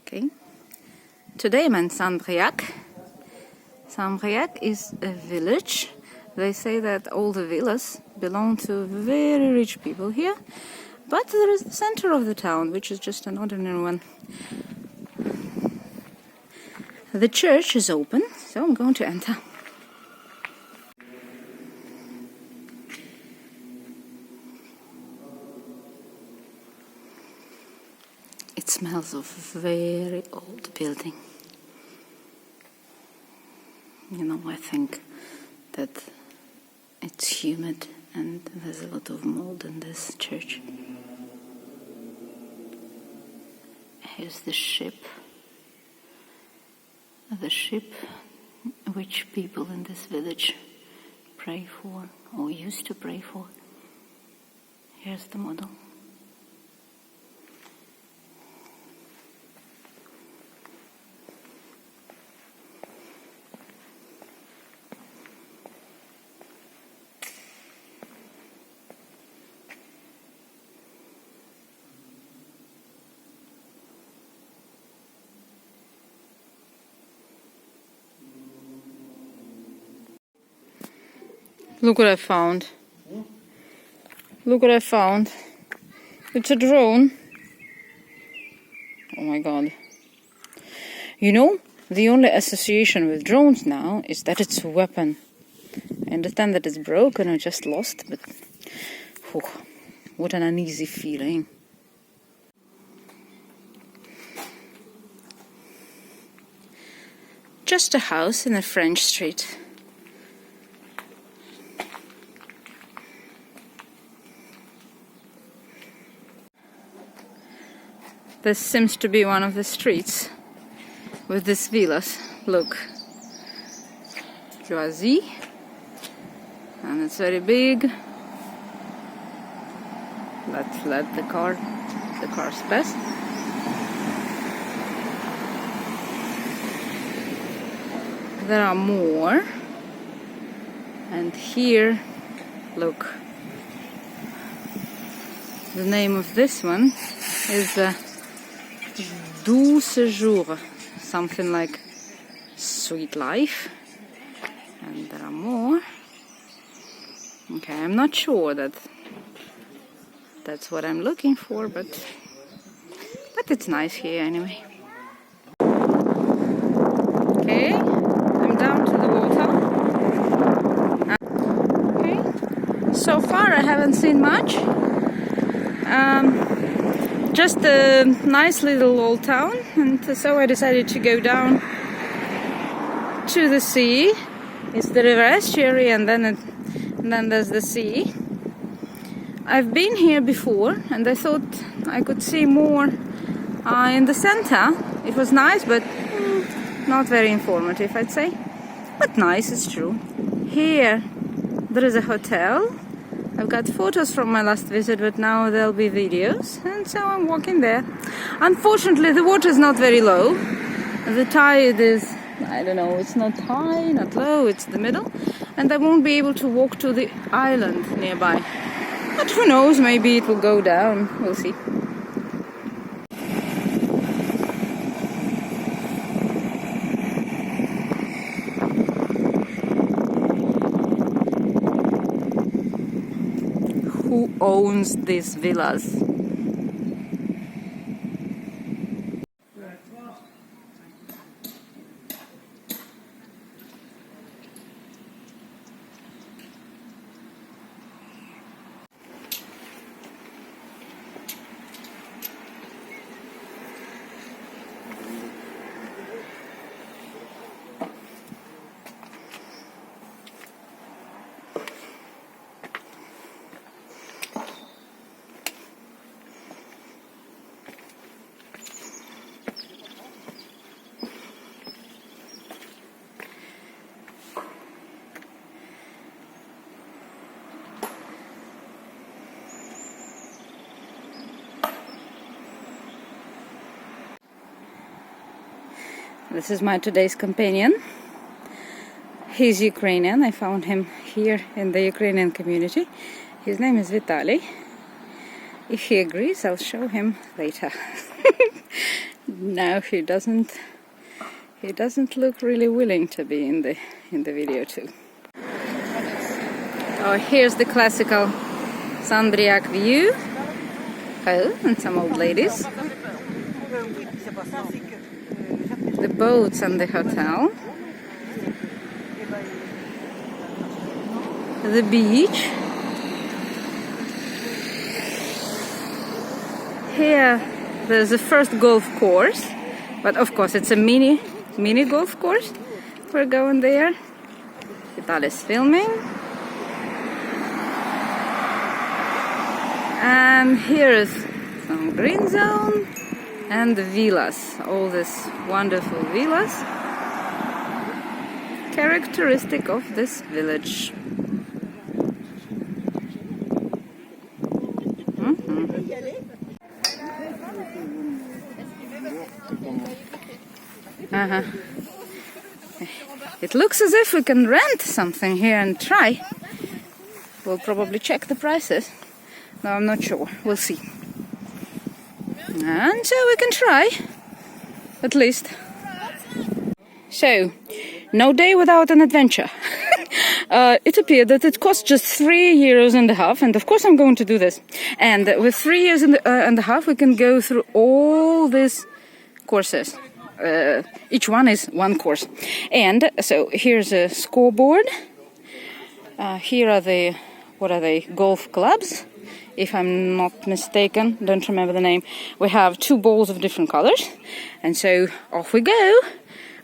Okay. Today I'm in Briac. Briac is a village. They say that all the villas belong to very rich people here, but there is the center of the town, which is just an ordinary one. The church is open, so I'm going to enter. It smells of a very old building. I think that it's humid and there's a lot of mold in this church. Here's the ship which people in this village pray for or used to pray for. Here's the model. Look what I found. Look what I found. It's a drone. Oh my god. The only association with drones now is that it's a weapon. I understand that it's broken or just lost, but what an uneasy feeling. Just a house in a French street. This seems to be one of the streets with these villas. Look, Joisy, and it's very big. Let's let the cars pass. There are more, and here, look. The name of this one is Doux Séjour, something like Sweet Life, and there are more. Okay, I'm not sure that's what I'm looking for, but it's nice here anyway. Okay, I'm down to the water. Okay, so far I haven't seen much. Just a nice little old town, and so I decided to go down to the sea. It's the river estuary, and then there's the sea. I've been here before, and I thought I could see more in the center. It was nice, but not very informative, I'd say. But nice, it's true. Here there is a hotel. I've got photos from my last visit, but now there'll be videos, and so I'm walking there. Unfortunately, the water is not very low. The tide is, I don't know, it's not high, not low, it's the middle, and I won't be able to walk to the island nearby. But who knows, maybe it will go down, we'll see. Who owns these villas? This is my today's companion. He's Ukrainian. I found him here in the Ukrainian community. His name is Vitaly. If he agrees, I'll show him later. No, he doesn't. He doesn't look really willing to be in the video too. Oh, here's the classical Briac view. Oh, and some old ladies. The boats and the hotel. The beach. Here there's the first golf course, but of course it's a mini golf course. We're going there. Vitaly's filming. And here is some green zone and the villas, all these wonderful villas, characteristic of this village. It looks as if we can rent something here and try. We'll probably check the prices. No, I'm not sure. We'll see. And so we can try, at least. So, no day without an adventure. It appeared that it cost just €3.50, and of course I'm going to do this. And with €3.50 we can go through all these courses. Each one is one course. And so here's a scoreboard. Here are the, what are they, golf clubs, if I'm not mistaken, don't remember the name. We have 2 balls of different colors, and so off we go.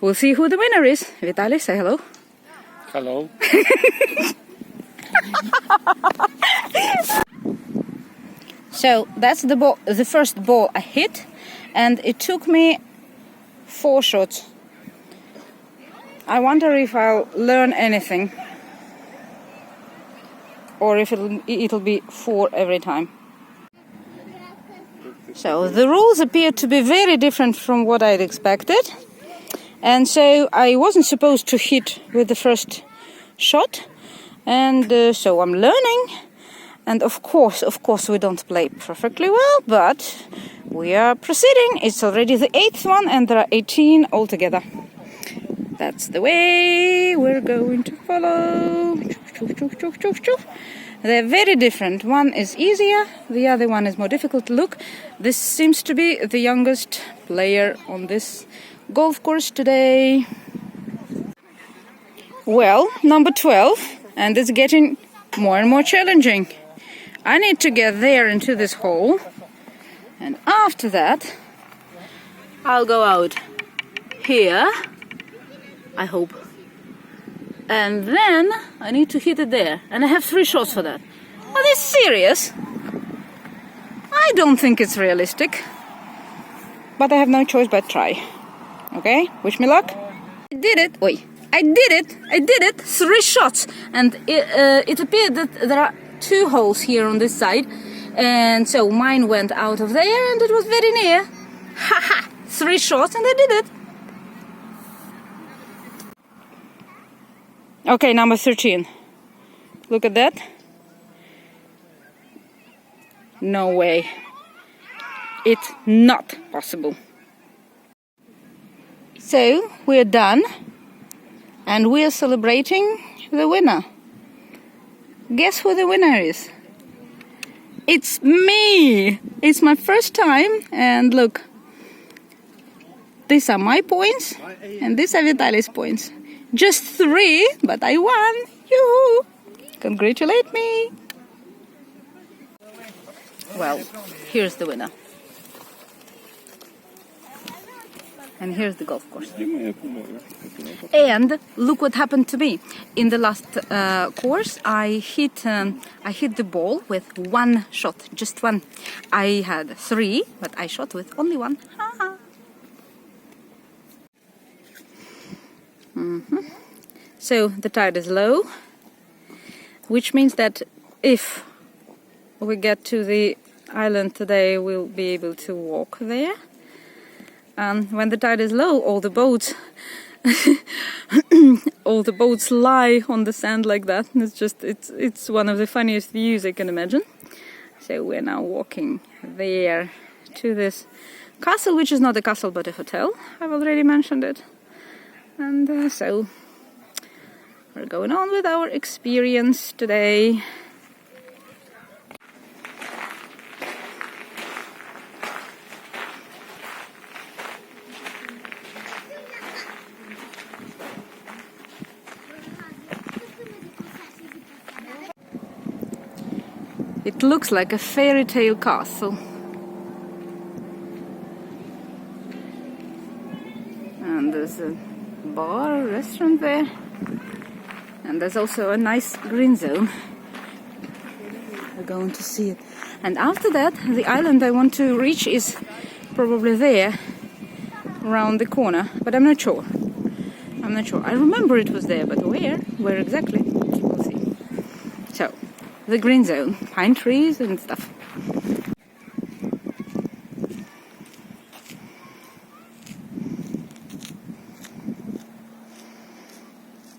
We'll see who the winner is. Vitaly, say hello. Hello. So that's the ball, the first ball I hit, and it took me 4 shots. I wonder if I'll learn anything, or if it'll be 4 every time. So the rules appear to be very different from what I'd expected, and so I wasn't supposed to hit with the first shot, and so I'm learning. And of course we don't play perfectly well, but we are proceeding. It's already the 8th one, and there are 18 altogether. That's the way we're going to follow. They're very different. One is easier, the other one is more difficult. Look, this seems to be the youngest player on this golf course today. Well, number 12, and it's getting more and more challenging. I need to get there into this hole, and after that I'll go out here, I hope, and then I need to hit it there, and I have 3 shots for that. Are they serious? I don't think it's realistic, but I have no choice but try. Okay, wish me luck. I did it. Oi, I did it. 3 shots, and it appeared that there are 2 holes here on this side, and so mine went out of there, and it was very near. Haha! 3 shots, and I did it. Okay, number 13. Look at that. No way. It's not possible. So, we're done, and we're celebrating the winner. Guess who the winner is? It's me! It's my first time, and look. These are my points, and these are Vitaly's points. Just 3, but I won! Yoo-hoo! Congratulate me! Well, here's the winner. And here's the golf course. And look what happened to me. In the last course, I hit the ball with 1 shot, just 1. I had 3, but I shot with only 1. So the tide is low, which means that if we get to the island today, we'll be able to walk there. When the tide is low, all the boats lie on the sand like that. It's one of the funniest views I can imagine. So we're now walking there to this castle, which is not a castle but a hotel. I've already mentioned it. And so we're going on with our experience today. It looks like a fairy tale castle. And there's a bar, a restaurant there. And there's also a nice green zone. We're going to see it. And after that, the island I want to reach is probably there, around the corner. But I'm not sure. I remember it was there, but where? Where exactly? We'll see. So, the green zone, pine trees and stuff.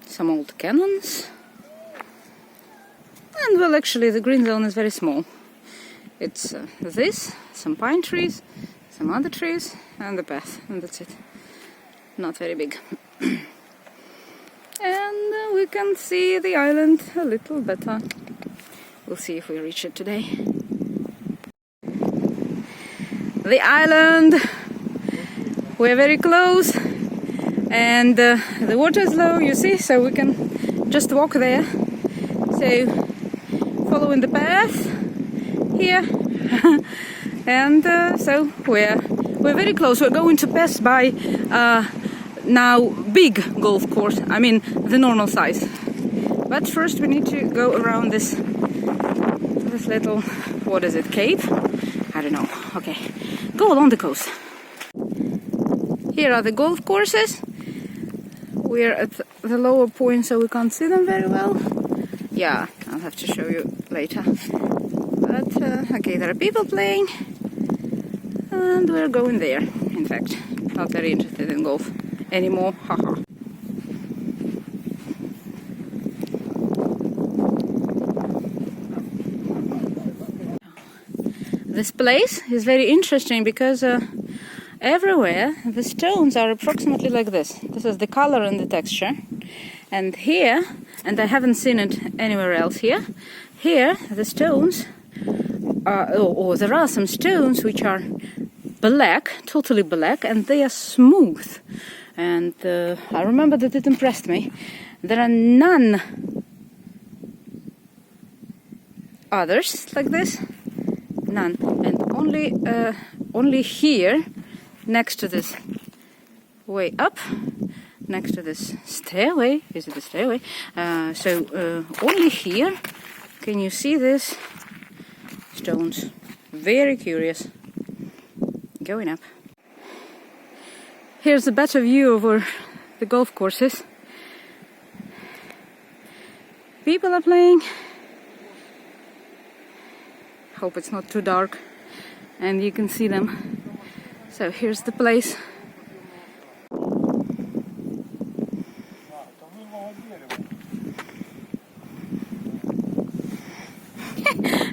Some old cannons. And well, actually the green zone is very small. It's this, some pine trees, some other trees, and the path, and that's it. Not very big. And we can see the island a little better. We'll see if we reach it today. The island! We're very close, and the water is low, you see, so we can just walk there. So, following the path here, and so we're very close. We're going to pass by now big golf course. I mean the normal size. But first we need to go around this little, what is it, cave? I don't know. Okay, go along the coast. Here are the golf courses. We're at the lower point, so we can't see them very well. Yeah, I'll have to show you later. But okay, there are people playing, and we're going there. In fact, not very interested in golf anymore. Haha. This place is very interesting because everywhere the stones are approximately like this. This is the color and the texture. And here, and I haven't seen it anywhere else here, here the stones are, or there are some stones which are black, totally black, and they are smooth. And I remember that it impressed me. There are none others like this. None. And only here, next to this way up, next to this stairway, is it a stairway? So only here can you see this stones. Very curious. Going up. Here's a better view over the golf courses. People are playing. Hope it's not too dark and you can see them. So here's the place.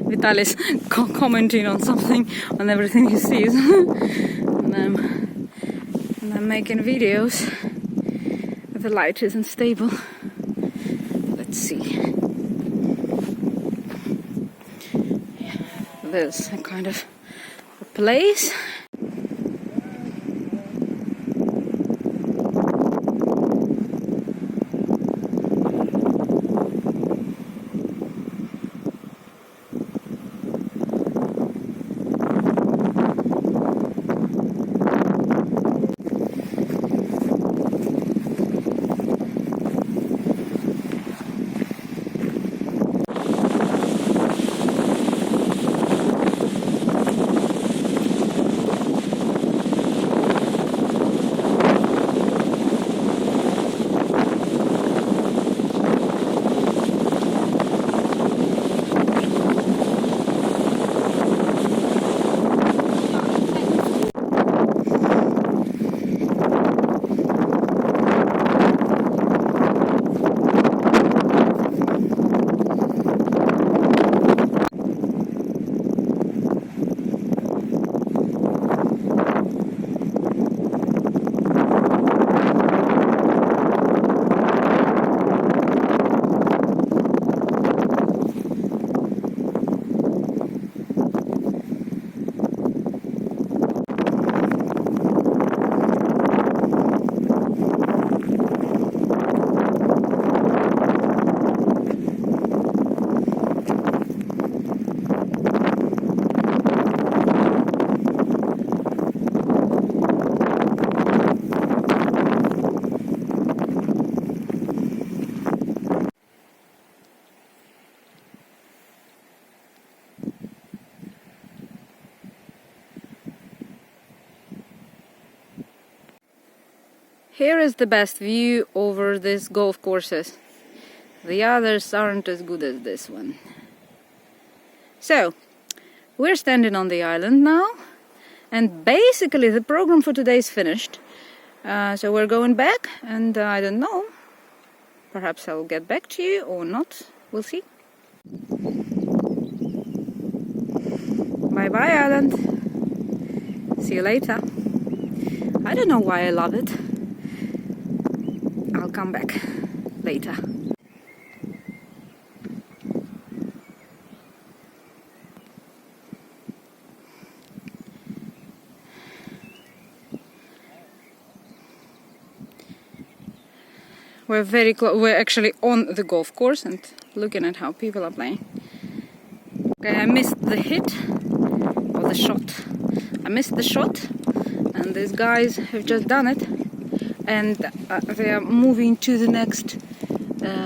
Vitaly's commenting on something, on everything he sees. and I'm making videos. The light isn't stable. Let's see. There's a kind of a place. Here is the best view over these golf courses. The others aren't as good as this one. So, we're standing on the island now, and basically the program for today is finished. So we're going back, and I don't know, perhaps I'll get back to you or not, we'll see. Bye bye island, see you later. I don't know why I love it. I'll come back later. We're very close. We're actually on the golf course and looking at how people are playing. Okay, I missed the hit or the shot. I missed the shot, and these guys have just done it, and they are moving to the next.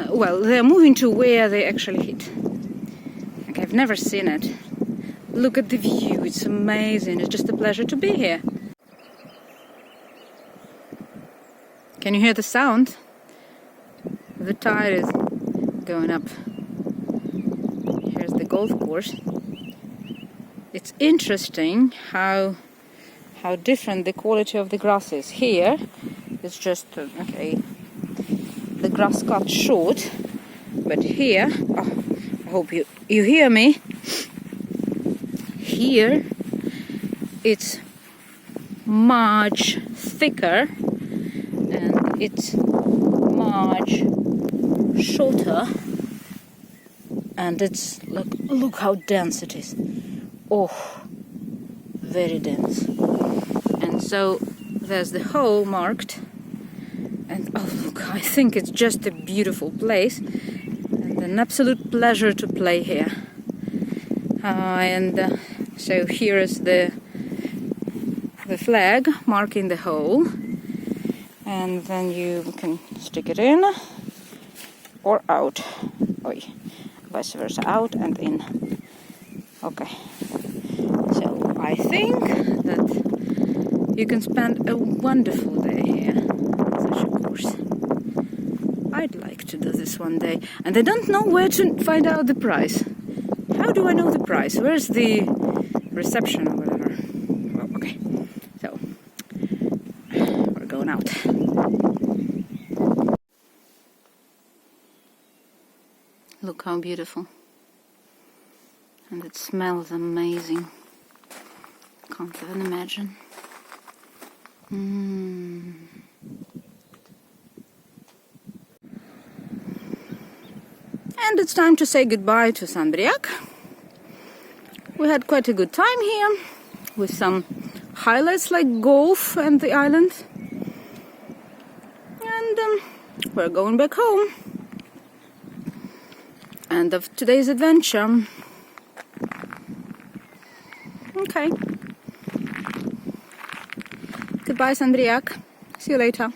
Well, they are moving to where they actually hit. Okay, I've never seen it. Look at the view. It's amazing. It's just a pleasure to be here. Can you hear the sound? The tide is going up. Here's the golf course. It's interesting how different the quality of the grass is. Here it's just okay, the grass cut short, but here, oh, I hope you hear me. Here it's much thicker and it's much shorter, and it's look how dense it is. Oh, very dense. And so there's the hole marked, and oh look, I think it's just a beautiful place and an absolute pleasure to play here. So here is the flag marking the hole, and then you can stick it in or out, or vice versa, out and in. Okay, so I think that you can spend a wonderful day here on such a course. I'd like to do this one day, and I don't know where to find out the price. How do I know the price? Where's the reception or whatever? Well, okay, so we're going out. Look how beautiful. And it smells amazing. Can't even imagine. And it's time to say goodbye to Briac. We had quite a good time here, with some highlights like golf and the island. And we're going back home. End of today's adventure. Okay. Goodbye, Briac. See you later.